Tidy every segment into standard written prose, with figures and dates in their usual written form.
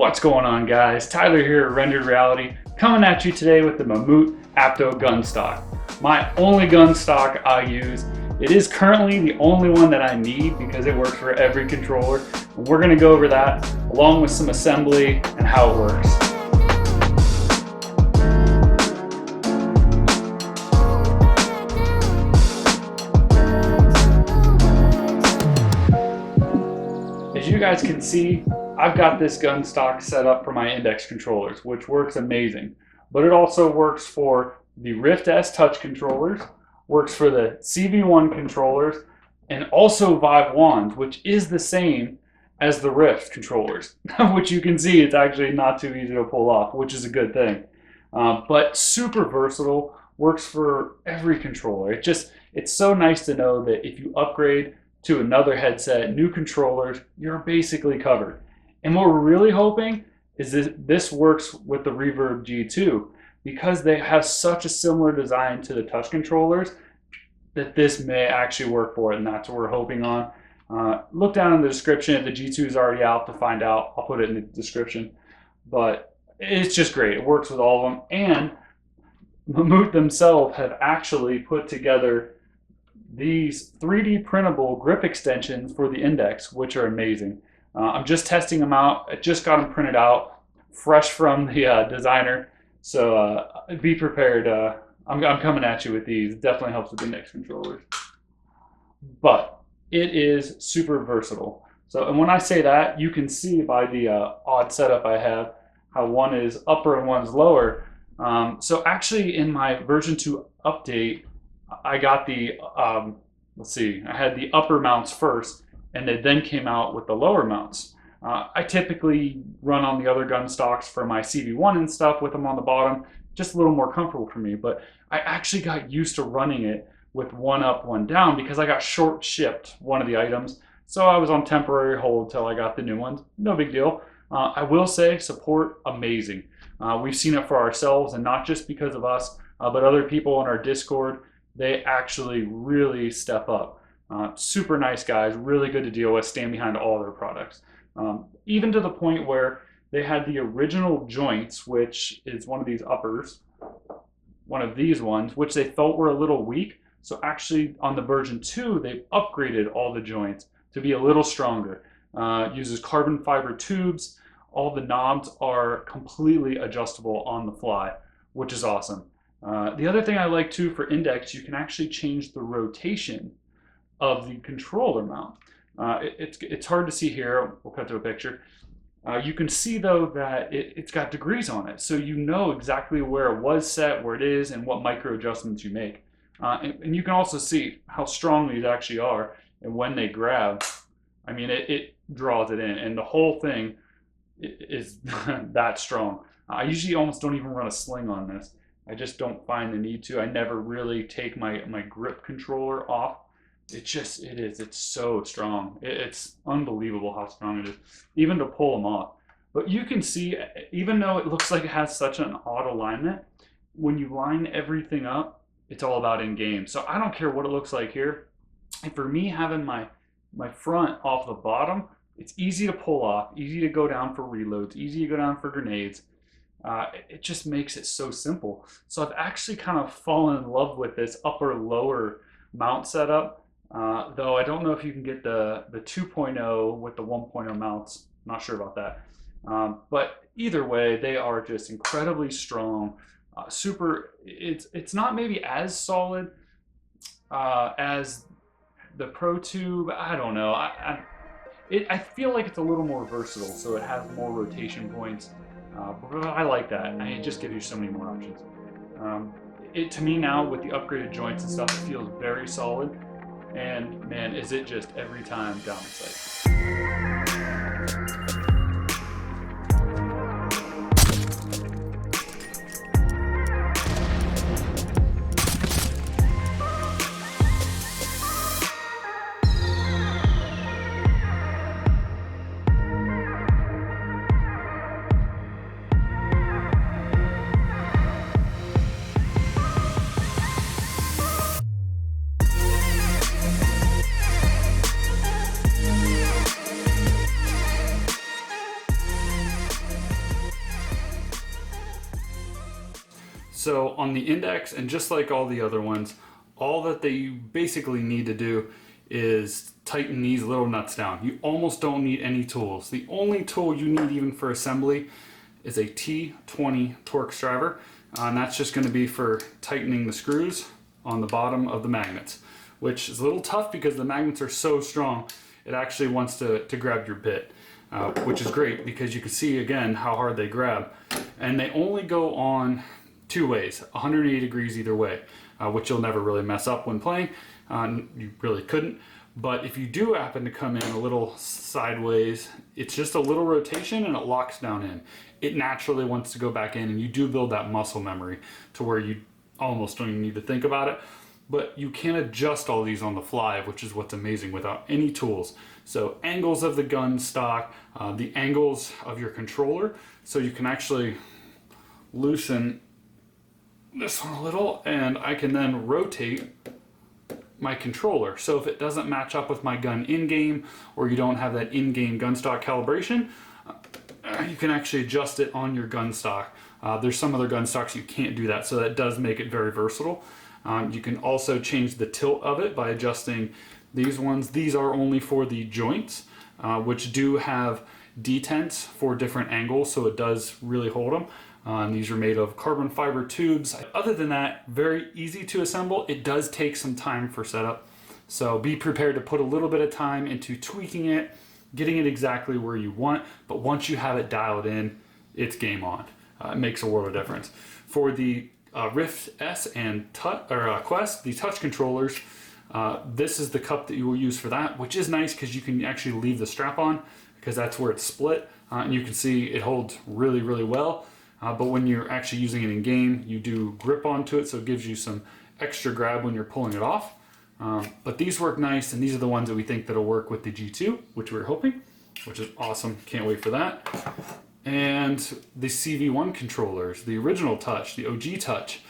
What's going on, guys? Tyler here at Rendered Reality, coming at you today with the Mamut Apto gun stock. My only gun stock I use. It is currently the only one that I need because it works for every controller. And we're going to go over that along with some assembly and how it works. As you guys can see, I've got this gun stock set up for my index controllers, which works amazing. But it also works for the Rift S touch controllers, works for the CV1 controllers, and also Vive wands, which is the same as the Rift controllers, which you can see it's actually not too easy to pull off, which is a good thing. But super versatile, works for every controller. It's so nice to know that if you upgrade to another headset, new controllers, you're basically covered. And what we're really hoping is that this works with the Reverb G2 because they have such a similar design to the touch controllers that this may actually work for it, and that's what we're hoping on. Look down in the description if the G2 is already out to find out. I'll put it in the description. But it's just great. It works with all of them. And Mamut themselves have actually put together these 3D printable grip extensions for the index, which are amazing. I'm just testing them out. I just got them printed out, fresh from the designer. So be prepared. I'm coming at you with these. It definitely helps with the index controllers. But it is super versatile. So, and when I say that, you can see by the odd setup I have, how one is upper and one's lower. So actually in my version 2 update, I got the, I had the upper mounts first, and they then came out with the lower mounts. I typically run on the other gun stocks for my CV1 and stuff with them on the bottom, just a little more comfortable for me. But I actually got used to running it with one up, one down because I got short shipped one of the items. So I was on temporary hold till I got the new ones. No big deal. I will say support amazing. We've seen it for ourselves, and not just because of us, but other people in our Discord. They actually really step up. Super nice guys, really good to deal with, stand behind all their products. Even to the point where they had the original joints, which is one of these uppers, one of these ones, which they felt were a little weak. So actually on the version 2, they've upgraded all the joints to be a little stronger. Uses carbon fiber tubes. All the knobs are completely adjustable on the fly, which is awesome. The other thing I like too for index, you can actually change the rotation of the controller mount. It's hard to see here. We'll cut to a picture. You can see though that it's got degrees on it, so you know exactly where it was set, where it is, and what micro adjustments you make. And you can also see how strong these actually are, and when they grab, I mean, it draws it in, and the whole thing is that strong. I usually almost don't even run a sling on this. I just don't find the need to. I never really take my grip controller off. It's so strong. It's unbelievable how strong it is, even to pull them off. But you can see, even though it looks like it has such an odd alignment, when you line everything up, it's all about in game. So I don't care what it looks like here. And for me, having my front off the bottom, it's easy to pull off, easy to go down for reloads, easy to go down for grenades. It just makes it so simple. So I've actually kind of fallen in love with this upper-lower mount setup. Though I don't know if you can get the 2.0 with the 1.0 mounts. Not sure about that. But either way, they are just incredibly strong. It's not maybe as solid as the Pro Tube. I don't know. I feel like it's a little more versatile, so it has more rotation points. But I like that. It just gives you so many more options. To me now, with the upgraded joints and stuff, it feels very solid. And man, is it just every time down the sight. on the index, and just like all the other ones, all that they basically need to do is tighten these little nuts down. You almost don't need any tools. The only tool you need even for assembly is a T20 Torx driver, and that's just going to be for tightening the screws on the bottom of the magnets, which is a little tough because the magnets are so strong it actually wants to grab your bit, which is great because you can see again how hard they grab. And they only go on two ways, 180 degrees either way, which you'll never really mess up when playing. You really couldn't. But if you do happen to come in a little sideways, it's just a little rotation and it locks down in. It naturally wants to go back in, and you do build that muscle memory to where you almost don't even need to think about it. But you can adjust all these on the fly, which is what's amazing, without any tools. So angles of the gun stock, the angles of your controller, so you can actually loosen this one a little, and I can then rotate my controller. So if it doesn't match up with my gun in-game, or you don't have that in-game gun stock calibration, you can actually adjust it on your gun stock. There's some other gun stocks you can't do that, so that does make it very versatile. You can also change the tilt of it by adjusting these ones. These are only for the joints, which do have detents for different angles, so it does really hold them. And these are made of carbon fiber tubes. Other than that, very easy to assemble. It does take some time for setup, so be prepared to put a little bit of time into tweaking it, getting it exactly where you want. But once you have it dialed in, it's game on. It makes a world of difference. For the Rift S and Quest, the touch controllers, this is the cup that you will use for that, which is nice because you can actually leave the strap on, because that's where it's split, and you can see it holds really, really well. But when you're actually using it in game, you do grip onto it, so it gives you some extra grab when you're pulling it off. But these work nice, and these are the ones that we think that'll work with the G2, which we're hoping, which is awesome. Can't wait for that. And the CV1 controllers, the original touch, the OG touch,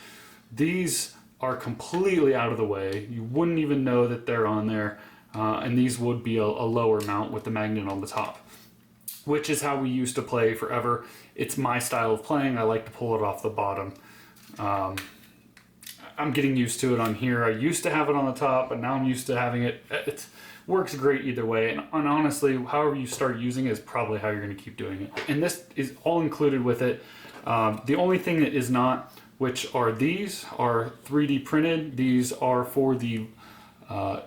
these are completely out of the way. You wouldn't even know that they're on there, and these would be a lower mount with the magnet on the top, which is how we used to play forever. It's my style of playing. I like to pull it off the bottom. I'm getting used to it on here. I used to have it on the top, but now I'm used to having it. It works great either way, and honestly, however you start using it is probably how you're going to keep doing it. And this is all included with it. The only thing that is not, which are these, are 3D printed. These are for the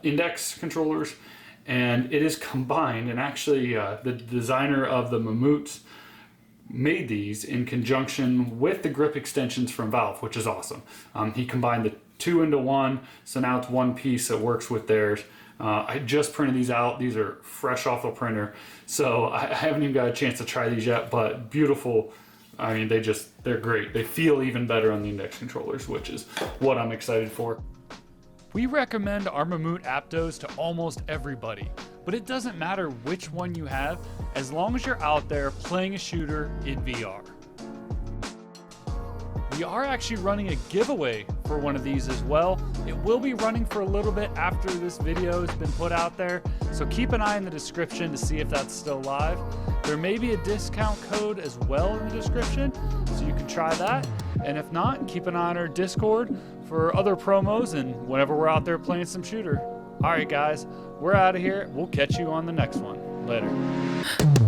index controllers, and it is combined. And actually, the designer of the Mamuts made these in conjunction with the grip extensions from Valve, which is awesome. He combined the two into one, so now it's one piece that works with theirs. I just printed these out. These are fresh off the printer, so I haven't even got a chance to try these yet, but beautiful. I mean, they're great. They feel even better on the index controllers, which is what I'm excited for. We recommend our Mamut Aptos to almost everybody, but it doesn't matter which one you have, as long as you're out there playing a shooter in VR. We are actually running a giveaway for one of these as well. It will be running for a little bit after this video has been put out there, so keep an eye in the description to see if that's still live. There may be a discount code as well in the description, so you can try that. And if not, keep an eye on our Discord for other promos and whenever we're out there playing some shooter. All right, guys, we're out of here. We'll catch you on the next one. Later.